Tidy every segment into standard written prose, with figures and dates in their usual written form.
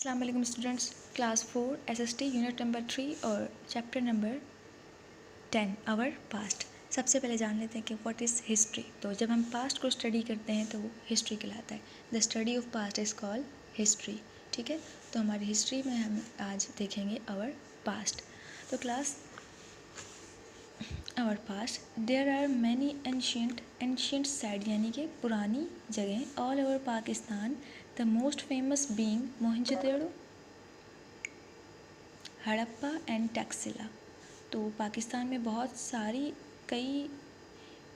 अस्सलाम वालेकुम students, class 4 SST unit number 3 और चैप्टर नंबर 10 आवर पास्ट। सबसे पहले जान लेते हैं कि व्हाट इज़ हिस्ट्री। तो जब हम पास्ट को स्टडी करते हैं तो वो हिस्ट्री कहलाता है। The study of past is called history. ठीक है, तो हमारी हिस्ट्री में हम आज देखेंगे आवर पास्ट। तो class our past there are many ancient site यानी कि पुरानी जगह all over Pakistan. The most famous being Mohenjodaro, Harappa and Taxila. तो पाकिस्तान में बहुत सारी कई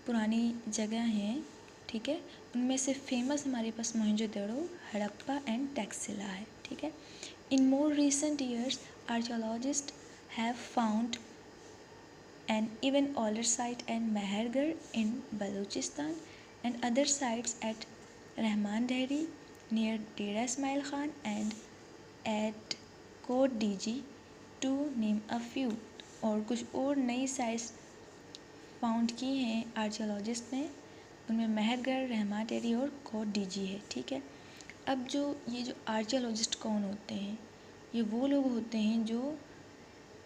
पुरानी जगह हैं, ठीक है। उनमें से फेमस हमारे पास मोहनजोदड़ो, हड़प्पा एंड टैक्सिला है, ठीक है। In more recent years archaeologists have found an even older site at Mehergarh in Balochistan and other sites at Rahman Dehri near Dera Ismail Khan and at Kot Diji to name a few। और कुछ और नई sites found की हैं archaeologist ने, उनमें मेहरगढ़, रहमान डेहरी और coat DG है, ठीक है। अब ये जो आर्कियोलॉजिस्ट कौन होते हैं, ये वो लोग होते हैं जो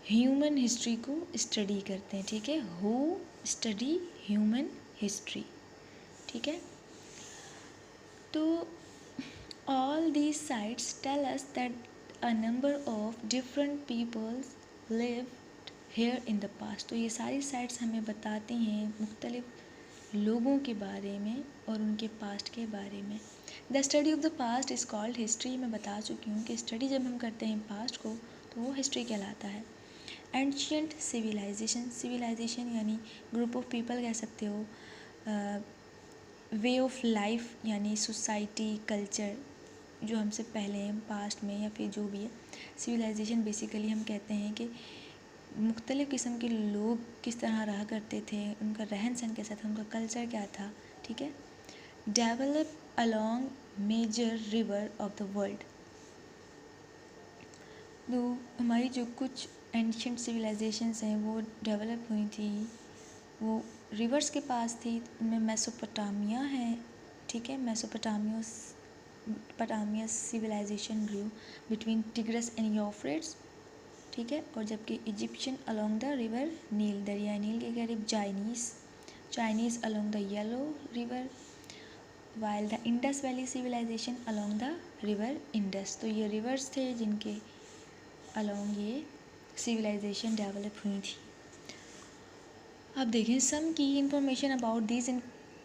ह्यूमन हिस्ट्री को स्टडी करते हैं, ठीक है। हु स्टडी ह्यूमन हिस्ट्री, ठीक है। तो all these sites tell us that a number of different peoples lived here in the past. तो ये सारी साइट्स हमें बताती हैं मुख्तलिफ लोगों के बारे में और उनके पास्ट के बारे में। The study of the past is called history. मैं बता चुकी हूँ कि स्टडी जब हम करते हैं पास्ट को तो वो हिस्ट्री कहलाता है। एंशियंट सिविलाइजेशन यानी ग्रुप ऑफ पीपल कह सकते हो, वे ऑफ लाइफ यानी सोसाइटी कल्चर जो हमसे पहले हैं पास्ट में या फिर जो भी है। सिविलाइजेशन बेसिकली हम कहते हैं कि मुख्तलिफ़ किस्म के लोग किस तरह रहा करते थे, उनका रहन सहन कैसा था, उनका कल्चर क्या था, ठीक है। Develop along major river of the world. तो हमारी जो कुछ एंशियंट सिविलाइजेशंस हैं वो डेवलप हुई थी, वो रिवर्स के पास थी। उनमें मेसोपोटामिया है, ठीक है। Mesopotamia civilisation grew between Tigris and Euphrates, ठीक है। और जबकि Egyptian along the river Nile, दरिया नील के करीब। Chinese along the Yellow River, while the Indus valley civilisation along the river Indus. तो ये रिवर्स थे जिनके अलोंग ये सिविलाइजेशन डेवलप हुई थी। अब देखें सम की information about this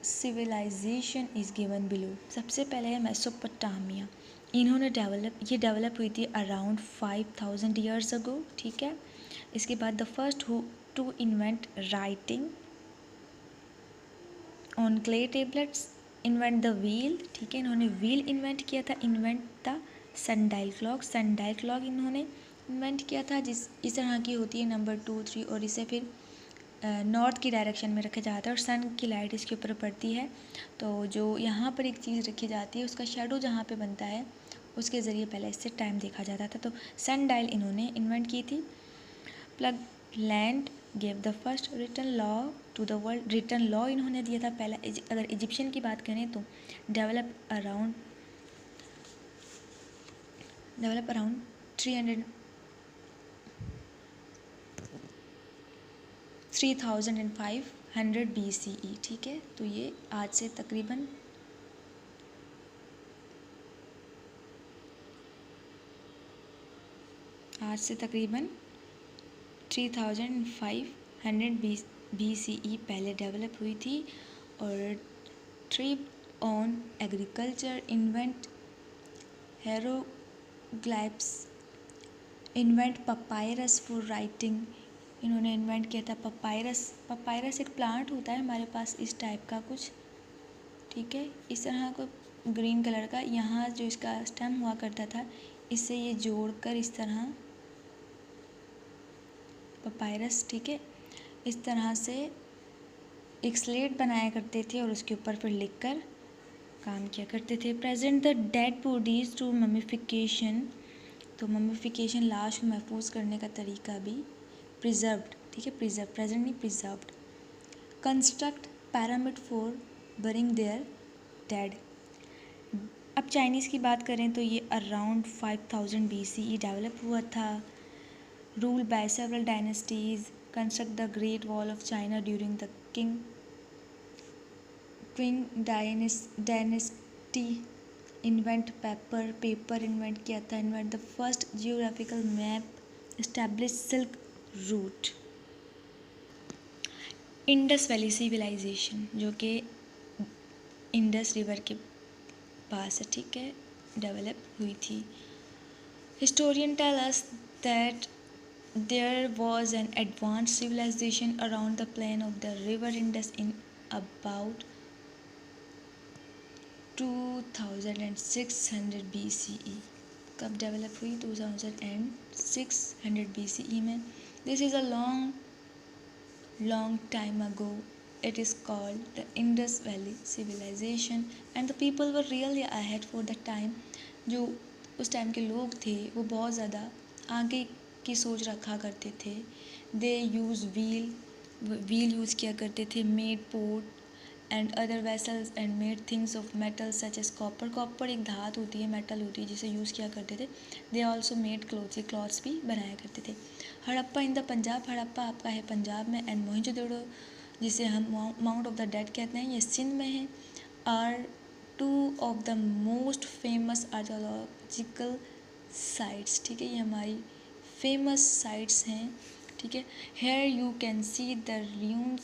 civilisation is given below. सबसे पहले है मेसोपोटामिया। इन्होंने ये डेवलप हुई थी अराउंड 5000 ईयर्स अगो, ठीक है। इसके बाद the first who to invent writing on clay tablets, invent the wheel, ठीक है। इन्होंने व्हील इन्वेंट किया था। इन्वेंट द सनडाइल क्लॉक इन्होंने इन्वेंट किया था, इस तरह की होती है नंबर 2, 3 और इसे फिर नॉर्थ की डायरेक्शन में रखा जाता है और सन की लाइट इसके ऊपर पड़ती है। तो जो यहाँ पर एक चीज़ रखी जाती है उसका शेडो जहाँ पे बनता है उसके ज़रिए पहले इससे टाइम देखा जाता था। तो सन डायल इन्होंने इन्वेंट की थी। Plug land gave the first written law to the world. Written law इन्होंने दिया था पहला। अगर इजिप्शियन की बात करें तो डेवलप अराउंड 3500 BCE, ठीक है। तो ये आज से तकरीबन 3500 BCE पहले डेवलप हुई थी। और thrive on agriculture, invent hieroglyphs, invent papyrus for writing. इन्होंने इन्वेंट किया था पपायरस एक प्लांट होता है हमारे पास इस टाइप का कुछ, ठीक है। इस तरह को ग्रीन कलर का, यहाँ जो इसका स्टेम हुआ करता था इससे ये जोड़कर इस तरह पपायरस, ठीक है, इस तरह से एक स्लेट बनाया करते थे और उसके ऊपर फिर लिखकर काम किया करते थे। Present the dead bodies to mummification. तो ममिफिकेशन लाश को महफूज करने का तरीका भी प्रिजर्व्ड, ठीक है। प्रेजेंट नहीं preserved. Construct pyramid for burying their dead. अब चाइनीज़ की बात करें तो ये अराउंड 5000 BCE डेवलप हुआ था, rule by several dynasties, construct the Great Wall of China during the Qing dynasty, invent paper invent किया था, invent the first geographical map, establish Silk Route. Indus valley civilisation जो कि Indus river के पास है, ठीक है, डेवलप हुई थी। Historian tell us that there was an advanced civilisation around the plain of the river Indus in about 2600 BCE। कब develop हुई? 2600 BCE में। This is a long time ago. It is called the Indus Valley Civilization and the people were really ahead for the time। जो उस time के लोग थे वो बहुत ज़्यादा आगे की सोच रखा करते थे। दे यूज़ व्हील यूज़ किया करते थे, made pot and other vessels and made things of metal such as copper एक धातु होती है, मेटल होती है, जिसे यूज़ किया करते थे। दे ऑल्सो मेड क्लॉथ्स भी बनाया करते थे। हड़प्पा इन द पंजाब, हड़प्पा आपका है पंजाब में, एंड मोहनजोदड़ो जिसे हम माउंट ऑफ द डेड कहते हैं, ये सिंध में है, are two of the most famous archaeological sites. ठीक है, ये हमारी फेमस साइट्स हैं। ठीक है, here you can see the ruins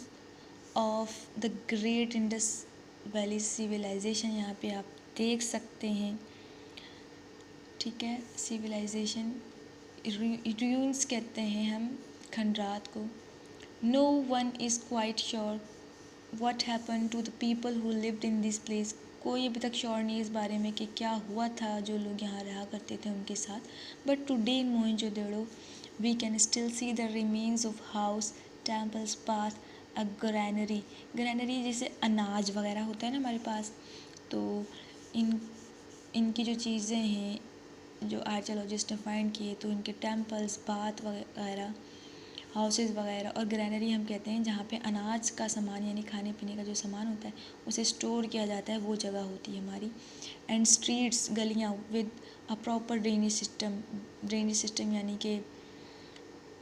of the great Indus valley civilisation, यहाँ पे आप देख सकते हैं। ठीक है, सिविलाइजेशन ruins कहते हैं हम खंडरात को। No one is quite sure what happen to the people who lived in this place. कोई अभी तक श्योर नहीं इस बारे में कि क्या हुआ था जो लोग यहाँ रहा करते थे उनके साथ। But today in Mohenjodaro we can still see the remains of house, temples, path, a granary जैसे अनाज वगैरह होता है ना हमारे पास, तो इनकी जो चीज़ें हैं जो आर्कियोलॉजिस्ट ने फाइंड किए, तो इनके टेम्पल्स, बाथ वगैरह, हाउसेस वगैरह, और ग्रैनरी हम कहते हैं जहाँ पे अनाज का सामान यानी खाने पीने का जो सामान होता है उसे स्टोर किया जाता है, वो जगह होती है हमारी। एंड स्ट्रीट्स, गलियाँ with a proper drainage system यानी कि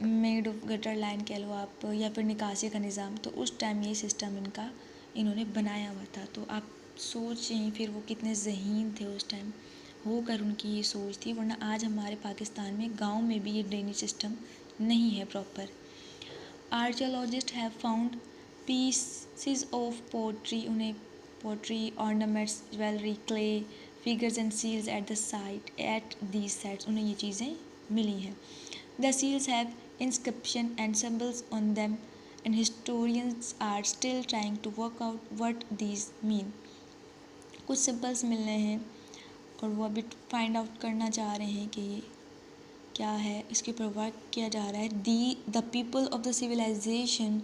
मेड ऑफ गटर लाइन कह लो आप, या फिर निकासी का निज़ाम। तो उस टाइम ये सिस्टम इन्होंने बनाया हुआ था। तो आप सोचें फिर वो कितने ज़हीन थे उस टाइम, होकर उनकी ये सोच थी, वरना आज हमारे पाकिस्तान में गांव में भी ये ड्रेनेज सिस्टम नहीं है proper. Archaeologists have found pieces of pottery, उन्हें pottery, ornaments, jewellery, clay, figures and seals at the site at these sites, उन्हें ये चीज़ें मिली हैं। The seals have inscription and symbols on them and historians are still trying to work out what these mean। कुछ symbols मिल रहे हैं और वो अभी फाइंड आउट करना चाह रहे हैं कि ये क्या है, इसके ऊपर वर्क किया जा रहा है। The people of the civilisation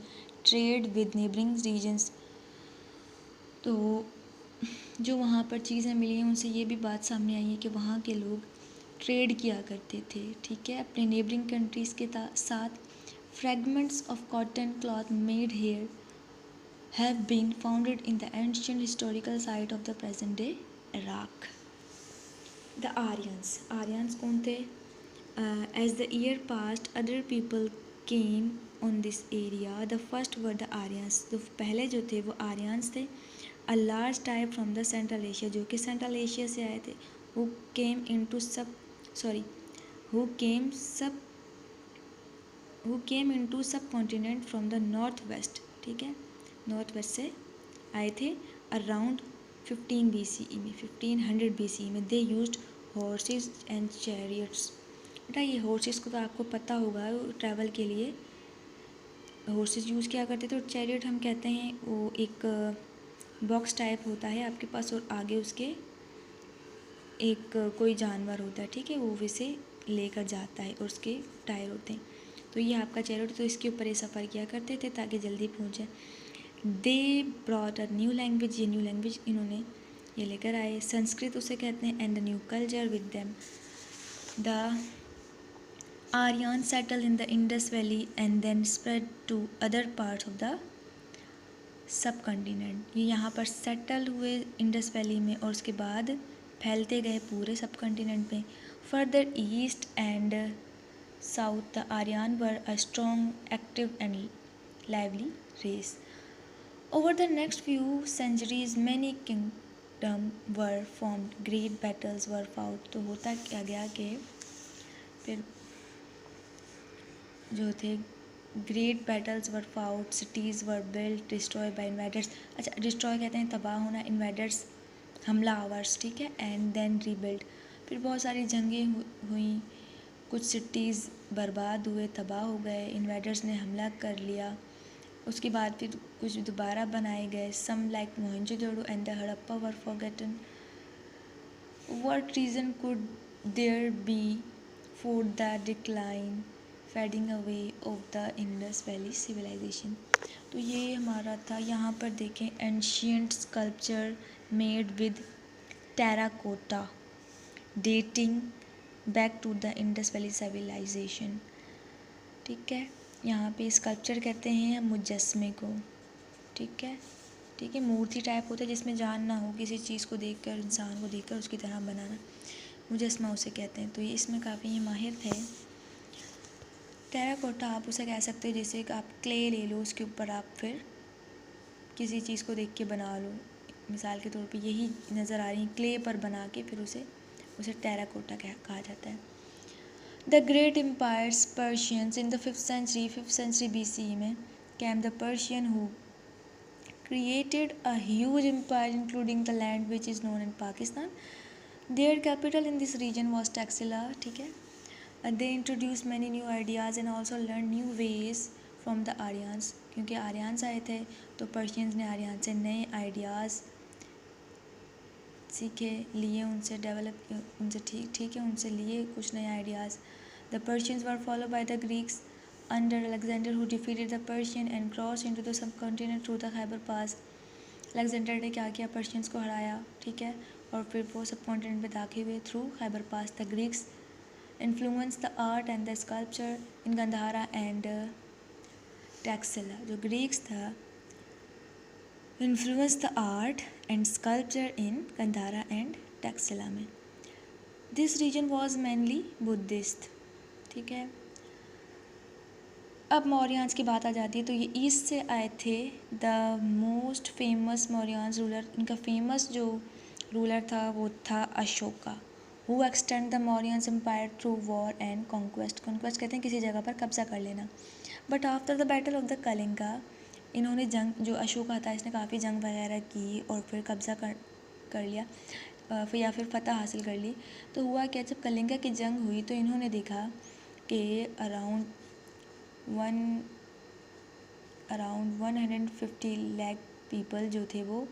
trade with neighbouring regions, तो जो वहाँ पर चीज़ें मिली हैं उनसे ये भी बात सामने आई है कि वहाँ के लोग ट्रेड किया करते थे, ठीक है, अपने नेबरिंग कंट्रीज़ के साथ। Fragments of cotton cloth made here have been founded in the ancient historical site of the present day Iraq. The Aryans कौन थे? As the year past other people came on this area, the first were the Aryans, तो पहले जो थे वो Aryans थे। A large type from the central Asia, जो कि सेंट्रल एशिया से आए थे। who came into subcontinent from the north west, ठीक है, नॉर्थ वेस्ट से आए थे अराउंड 15 BCE में, 1500 BCE में। They used horses and chariots. बेटा ये हॉर्सेस को तो आपको पता होगा, ट्रैवल के लिए हॉर्सेस यूज़ किया करते थे, और चैरियट हम कहते हैं वो एक बॉक्स टाइप होता है आपके पास और आगे उसके एक कोई जानवर होता है, ठीक है, वो वैसे लेकर जाता है और उसके टायर होते हैं। तो ये आपका चैरियट, तो इसके ऊपर ये सफ़र किया करते थे ताकि जल्दी पहुँचे। They brought a new language, ये न्यू लैंग्वेज इन्होंने ये लेकर आए, संस्कृत उसे कहते हैं, and the new culture with them. The Aryan settle in the Indus valley and then spread to other parts of the subcontinent. ये यहाँ पर सेटल हुए इंडस वैली में और उसके बाद फैलते गए पूरे सब कॉन्टिनेंट में। Further east and south the Aryan were a strong, active and lively race. Over the next few centuries, many kingdoms were formed, great battles were fought। तो होता क्या गया कि फिर जो थे great battles were fought, cities were built, destroy by invaders. अच्छा, destroy कहते हैं तबाह होना, इन्वेडर्स हमला आवर्स, ठीक है, एंड देन रीबिल्ड। फिर बहुत सारी जंगें हुई, कुछ सिटीज़ बर्बाद हुए, तबाह हो गए, इन्वेडर्स ने हमला कर लिया। उसके बाद फिर कुछ दोबारा बनाए गए। Some like Mohenjodaro and the Harappa were forgotten. What reason could there be for the decline, fading away of the Indus valley civilisation. तो ये हमारा था। यहाँ पर देखें, ancient sculpture made with terracotta dating back to the Indus valley civilisation, ठीक है। यहाँ पे स्कल्पचर कहते हैं मुजस्मे को, ठीक है, ठीक है। मूर्ति टाइप होता है जिसमें जान ना हो, किसी चीज़ को देखकर, इंसान को देखकर उसकी तरह बनाना, मुजस्मा उसे कहते हैं। तो ये इसमें काफ़ी माहिर थे। टेराकोटा आप उसे कह सकते हो, जैसे कि आप क्ले ले लो, उसके ऊपर आप फिर किसी चीज़ को देख के बना लो। मिसाल के तौर पे यही नज़र आ रही है, क्ले पर बना के फिर उसे टेराकोटा कहा जाता है। The great empires Persians in the 5th century BCE में came the Persian who created a huge empire including the land which is known in Pakistan. Their capital in this region was Taxila, ठीक है। They introduced many new ideas and also learned new ways from the Aryans, क्योंकि Aryans आए थे तो Persians ने आर्यन से नए ideas सीखे, लिए, उनसे डेवलप, उनसे ठीक है, उनसे लिए कुछ नए ideas. The Persians were followed by the Greeks under Alexander who defeated the Persian and cross into the sub continent through the Khyber pass. Alexander ने क्या किया, पर्शियंस को हराया, ठीक है, और फिर वो सब कॉन्टिनेंट में दाखिल हुए through Khyber pass. The Greeks influence the art and the sculpture in Gandhara and Taxila. जो ग्रीक्स था, influence the art and sculpture in Gandhara and Taxila में। This region was mainly Buddhist, ठीक है। अब मौर्यान्स की बात आ जाती है, तो ये ईस्ट से आए थे। The most famous Mauryans ruler, इनका फेमस जो रूलर था वो था Ashoka, who extend the Mauryans empire through war and conquest. Conquest कहते हैं किसी जगह पर कब्जा कर लेना। But after the battle of the Kalinga, इन्होंने जंग, जो अशोका था इसने काफ़ी जंग वगैरह की और फिर कब्ज़ा कर लिया, फिर या फिर फतह हासिल कर ली। तो हुआ क्या, जब कलिंगा की जंग हुई तो इन्होंने देखा कि अराउंड 150 लाख पीपल जो थे वो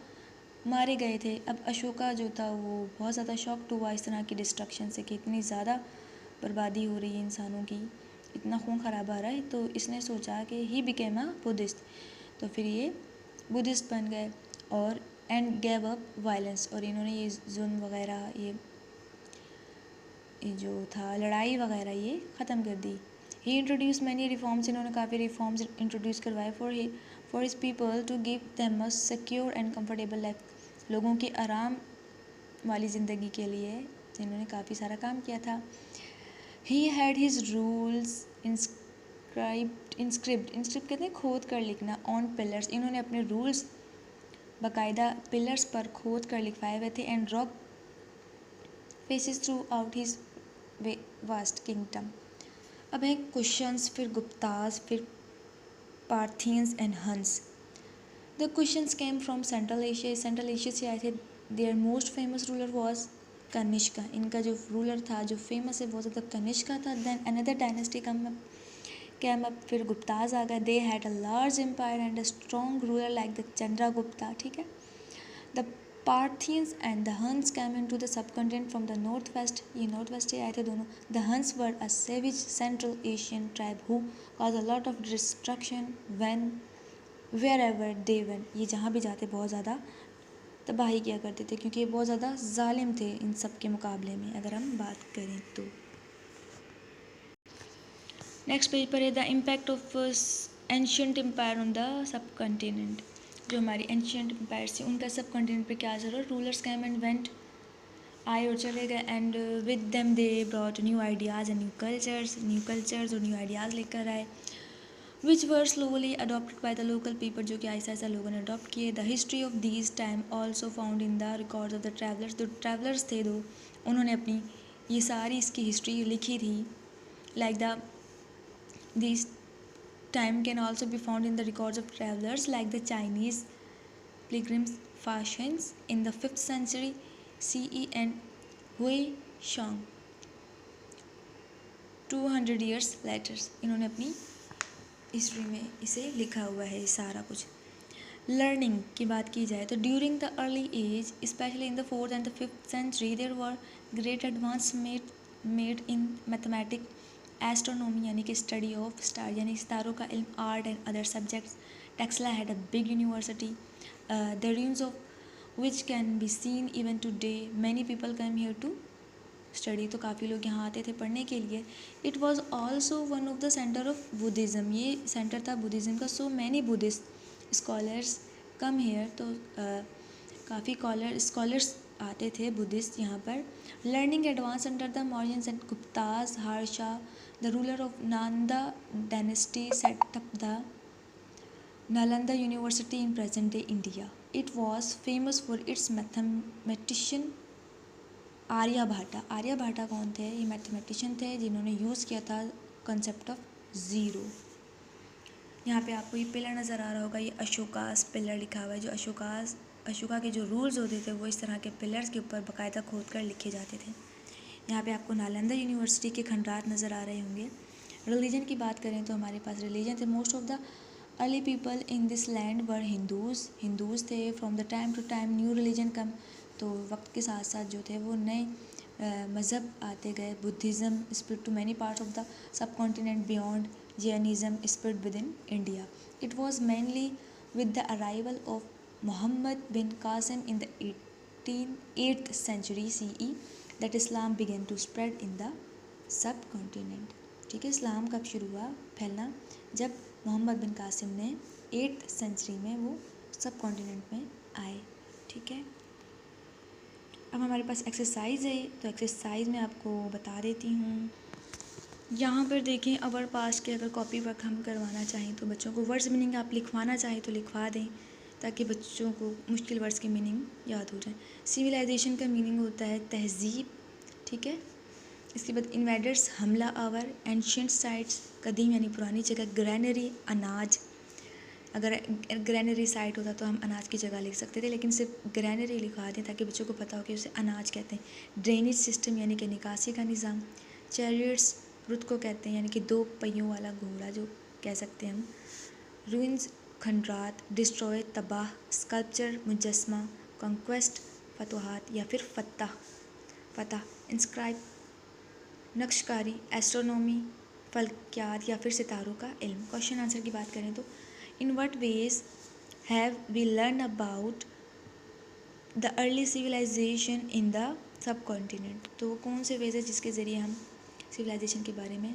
मारे गए थे। अब अशोका जो था वो बहुत ज़्यादा शॉक्ड हुआ इस तरह की डिस्ट्रक्शन से कि इतनी ज़्यादा बर्बादी हो रही है इंसानों की, इतना खून खराबा आ रहा है। तो इसने सोचा कि ही बिकेम अ बुद्धिस्ट, तो फिर ये बुद्धिस्ट बन गए और एंड गेव अप वायलेंस, और इन्होंने ये जुल्म वगैरह, ये जो था लड़ाई वगैरह ये ख़त्म कर दी। ही इंट्रोड्यूस मैनी रिफॉर्म्स, इन्होंने काफ़ी रिफॉर्म्स इंट्रोड्यूस करवाए for his people to give them a secure and comfortable life. लोगों की आराम वाली ज़िंदगी के लिए इन्होंने काफ़ी सारा काम किया था। He had his rules inscript कहते हैं खोद कर लिखना, ऑन पिलर्स, इन्होंने अपने रूल्स बाकायदा पिलर्स पर खोद कर लिखवाए हुए थे। And rock faces throughout his vast kingdom. अब है कुशन्स, फिर गुप्ताज, फिर Parthians and Huns. The Kushans came from Central Asia, Central Asia से आए थे। Their most famous ruler was Kanishka, इनका जो रूलर था जो फेमस है वो ज़्यादा कनिष्का था। Then another dynasty came up, फिर गुप्ताज आ गए। They had a large empire and a strong ruler like the Chandragupta, ठीक है। The Parthians and the Huns came into the subcontinent from the north west, ये north west से आए थे दोनों। The Huns were a savage central Asian tribe who cause a lot of destruction when wherever they went, ये जहाँ भी जाते बहुत ज़्यादा तबाही किया करते थे क्योंकि ये बहुत ज़्यादा जालिम थे इन सब के मुकाबले में अगर हम बात करें तो। नेक्स्ट पेज पर है the impact of ancient empire on the subcontinent. जो हमारी एंशियंट एम्पायर थी उनका सब कॉन्टिनेंट पर क्या असर हो। रूलर्स कैम एंड वेंट आए और चले गए, and with them they brought new ideas and new cultures और न्यू आइडियाज़ लेकर आए, which were slowly adopted by the local people, जो कि आहिस्ता आहिस्ता लोगों ने अडोप्ट किए। The history of these time also found in the records of the travellers, जो ट्रैवलर्स थे दो, उन्होंने अपनी ये सारी इसकी हिस्ट्री लिखी थी। Like the these time can also be found in the records of travellers like the Chinese pilgrims fashions in the 5th century CE and Hui Shang 200 years later। इन्होंने अपनी हिस्ट्री में इसे लिखा हुआ है सारा कुछ। लर्निंग की बात की जाए तो during the early age specially in the 4th and the 5th century there were great advance made in mathematic astronomy यानी कि स्टडी ऑफ स्टार यानी सितारों का इल्म, art and other subjects. Taxila had a big university the ruins of which can be seen even today. Many people come here to study, तो काफ़ी लोग यहाँ आते थे पढ़ने के लिए। It was also one of the center of Buddhism, ये सेंटर था बुद्धिज़्म का। So many Buddhist scholars come here, तो काफ़ी स्कॉलर्स आते थे बुद्धिस्ट यहाँ पर। Learning advance under the Mauryans and Guptas. Harsha the ruler of Nalanda dynasty set up the Nalanda University in present-day India. It was famous for its mathematician Aryabhata. Aryabhata कौन थे? ये mathematician थे जिन्होंने यूज़ किया था कंसेप्ट ऑफ ज़ीरो। यहाँ पे आपको ये पिलर नज़र आ रहा होगा, ये अशोकास पिलर लिखा हुआ है। जो अशोका के जो रूल्स होते थे वो इस तरह के पिलर्स के ऊपर बाकायदा खोद कर लिखे जाते थे। यहाँ पे आपको नालंदा यूनिवर्सिटी के खंडरात नज़र आ रहे होंगे। रिलीजन की बात करें तो हमारे पास रिलीजन थे। Most of the early people in this land were Hindus थे। From the time to time new religion come, तो वक्त के साथ साथ जो थे वो नए मज़हब आते गए। Buddhism spread to many parts of the subcontinent beyond. Jainism spread with in India. It was mainly with the arrival of Muhammad bin Qasim in the 8th century CE that Islam began to spread in the subcontinent. ठीक है, इस्लाम कब शुरू हुआ फैलना? जब Mohammad bin Qasim ने 8th century में वो सब कॉन्टिनेंट में आए। ठीक है, अब हमारे पास एक्सरसाइज है, तो एक्सरसाइज में आपको बता देती हूँ। यहाँ पर देखें, अवर पास्ट के अगर कॉपी वर्क हम करवाना चाहें तो बच्चों को वर्ड्स मीनिंग आप लिखवाना चाहें तो लिखवा दें, ताकि बच्चों को मुश्किल वर्ड्स की मीनिंग याद हो जाए। सिविलाइजेशन का मीनिंग होता है तहज़ीब। ठीक है, इसके बाद इन्वेडर्स हमला आवर। एंशियंट साइट्स कदीम यानी पुरानी जगह। ग्रैनरी अनाज, अगर ग्रैनरी साइट होता तो हम अनाज की जगह लिख सकते थे, लेकिन सिर्फ ग्रैनरी लिखवा दें ताकि बच्चों को पता हो कि उसे अनाज कहते हैं। ड्रेनेज सिस्टम यानी कि निकासी का निज़ाम। चैरियट्स रुत को कहते हैं यानी कि 2 पहियों वाला घोड़ा जो कह सकते हैं हम। रूइंस खंडरात। डिस्ट्रॉय तबाह। स्कल्पचर मुजस्मा। कॉन्क्वेस्ट फतवाहत या फिर फतह। इंस्क्राइब नक्शकारी। एस्ट्रोनॉमी फल्कियात या फिर सितारों का इल्म। क्वेश्चन आंसर की बात करें तो in what ways have we learn about the early civilisation in the subcontinent, तो वो कौन से वेज है जिसके ज़रिए हम सिविलाइजेशन के बारे में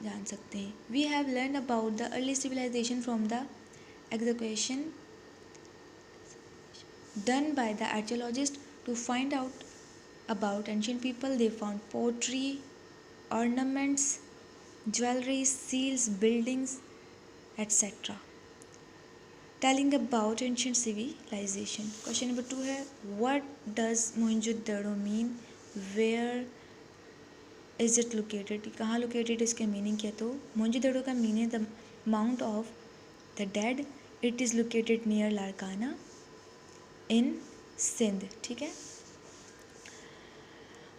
जान सकते हैं। We have learn about the early civilisation from the execution done by the archaeologist to find out about ancient people. They found pottery, ornaments, jewelry, seals, buildings, etc. Telling about ancient civilization. Question number 2 है, what does Mohenjo-daro mean? Where is it located? कहाँ located इसके meaning क्या? तो Mohenjo-daro का meaning the Mount of the Dead. It is located near Larkana in Sindh. ठीक है,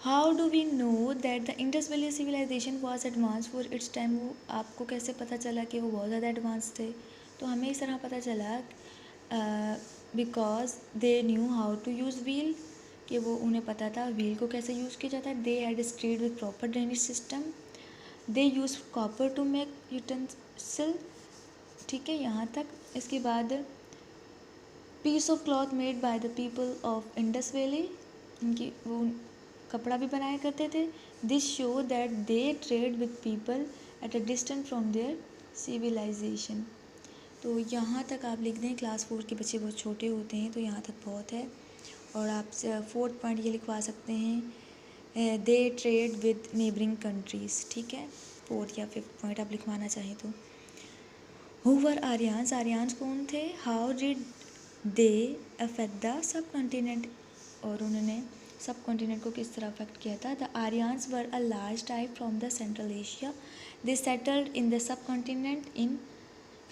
how do we know that the Indus valley civilisation was advance for its time? वो आपको कैसे पता चला कि वो बहुत ज़्यादा एडवांस थे? तो हमें इस तरह पता चला because they knew how to use wheel, कि वो उन्हें पता था व्हील को कैसे यूज़ किया जाता है। They had street with proper drainage system. They use copper to make utensil. ठीक है, यहाँ तक। इसके बाद piece of cloth made by the people of Indus valley, इनकी वो कपड़ा भी बनाया करते थे। This show that they trade with people at a distance from their civilisation. तो यहाँ तक आप लिख दें। क्लास 4 के बच्चे बहुत छोटे होते हैं तो यहाँ तक बहुत है। और आप 4th पॉइंट ये लिखवा सकते हैं, दे ट्रेड विद नेबरिंग कंट्रीज़, ठीक है। 4th या 5th पॉइंट आप लिखवाना चाहें तो। हु वर आर्यंस, आर्यंस कौन थे, how did they affect the sub continent, और उन्होंने सब कॉन्टिनेंट को किस तरह अफेक्ट किया था। The Aryans were a large type from the central Asia, they settled in the सब continent in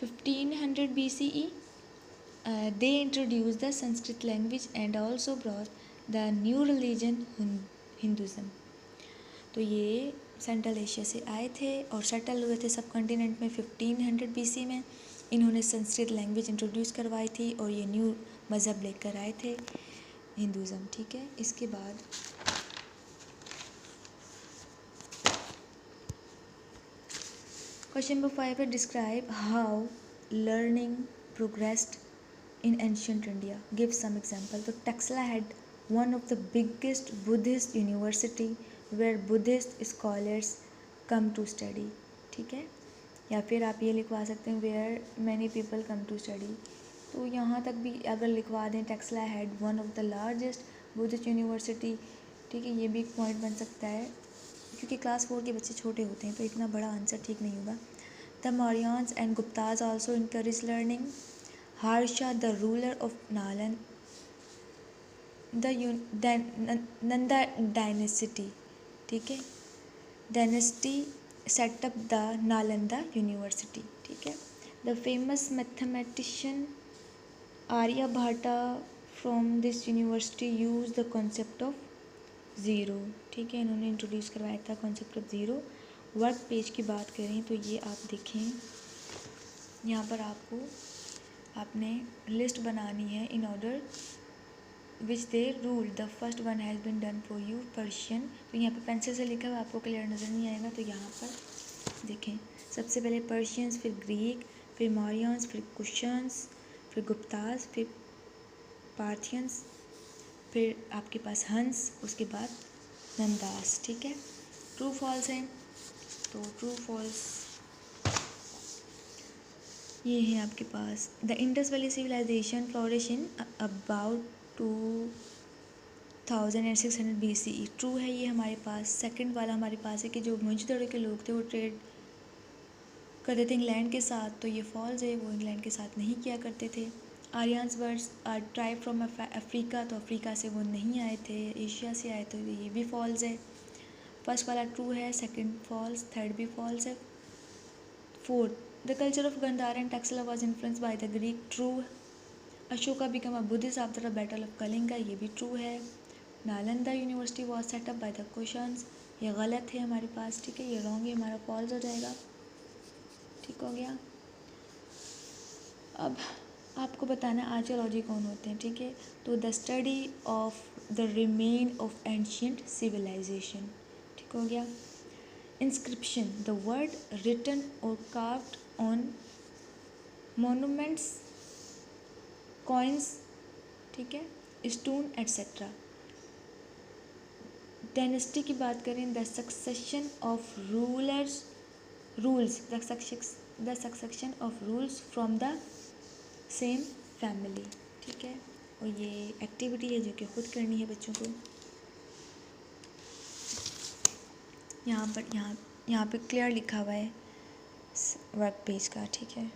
1500 BCE. They introduced the Sanskrit language and also brought the new religion Hinduism. तो ये central Asia से आए थे और settle हुए थे सब कॉन्टिनेंट में 1500 BC में। इन्होंने संस्कृत लैंग्वेज इंट्रोड्यूस करवाई थी और ये न्यू मज़हब लेकर आए थे, हिंदुज़म, ठीक है। इसके बाद क्वेश्चन नंबर 5 है, describe how learning progressed in ancient India. Give some example. So Taxila had one of the biggest Buddhist university where Buddhist scholars come to study, ठीक है। या फिर आप ये लिखवा सकते हैं where many people come to study। तो यहाँ तक भी अगर लिखवा दें Taxila had one of the largest Buddhist university, ठीक है, ये भी एक पॉइंट बन सकता है क्योंकि क्लास 4 के बच्चे छोटे होते हैं तो इतना बड़ा आंसर ठीक नहीं होगा। The Mauryans and Guptas also encouraged learning. Harsha, the ruler of Nanda dynasty, ठीक है, dynasty set up the Nalanda University, ठीक है। The famous mathematician Aryabhata from this university used the concept of zero, ठीक है, इन्होंने introduce करवाया था concept of zero. Work page की बात करें तो ये आप देखें, यहाँ पर आपने लिस्ट बनानी है in order which they rule. The first one has been done for you, Persian. तो यहाँ पे पेंसिल से लिखा हुआ आपको क्लियर नज़र नहीं आएगा, तो यहाँ पर देखें, सबसे पहले पर्शियंस, फिर ग्रीक, फिर मौर्यंस, फिर कुशन्स, फिर गुप्तास, फिर पार्थियंस, फिर आपके पास हंस, उसके बाद नंदास, ठीक है। ट्रू फॉल्स है, तो ट्रू फॉल्स ये है आपके पास। The Indus valley civilisation flourish in about 2600 BCE, true है ये हमारे पास। सेकंड वाला हमारे पास है कि जो मोहनजोदड़ो के लोग थे वो ट्रेड करते थे इंग्लैंड के साथ, तो ये फॉल्स है, वो इंग्लैंड के साथ नहीं किया करते थे। Aryans words are tribe from Africa, तो अफ्रीका से वो नहीं आए थे, एशिया से आए, तो ये भी फॉल्स है। फर्स्ट वाला ट्रू है, सेकंड फॉल्स, थर्ड भी फॉल्स है। Fourth, the culture of Gandhara and Taxila was influenced by the Greek, true. Ashoka become a Buddhist after the battle of Kalinga, ये भी ट्रू है। Nalanda university was set up by the cushions, ये गलत है हमारे पास, ठीक है, ये रॉन्ग है, हमारा फॉल्स हो जाएगा, ठीक हो गया। अब आपको बताना आर्कियोलॉजी कौन होते हैं, ठीक है। तो the study of the remain of ancient civilisation, ठीक हो गया। इंस्क्रिप्शन, द वर्ड रिटन और कार्व्ड ऑन मोनूमेंट्स, कॉइन्स, ठीक है, स्टोन एट्सेट्रा। डायनेस्टी की बात करें, the succession of rules, the succession of rules from the same family, ठीक है। और ये एक्टिविटी है जो कि खुद करनी है बच्चों को। यहाँ पे क्लियर लिखा हुआ है वर्क पेज का, ठीक है।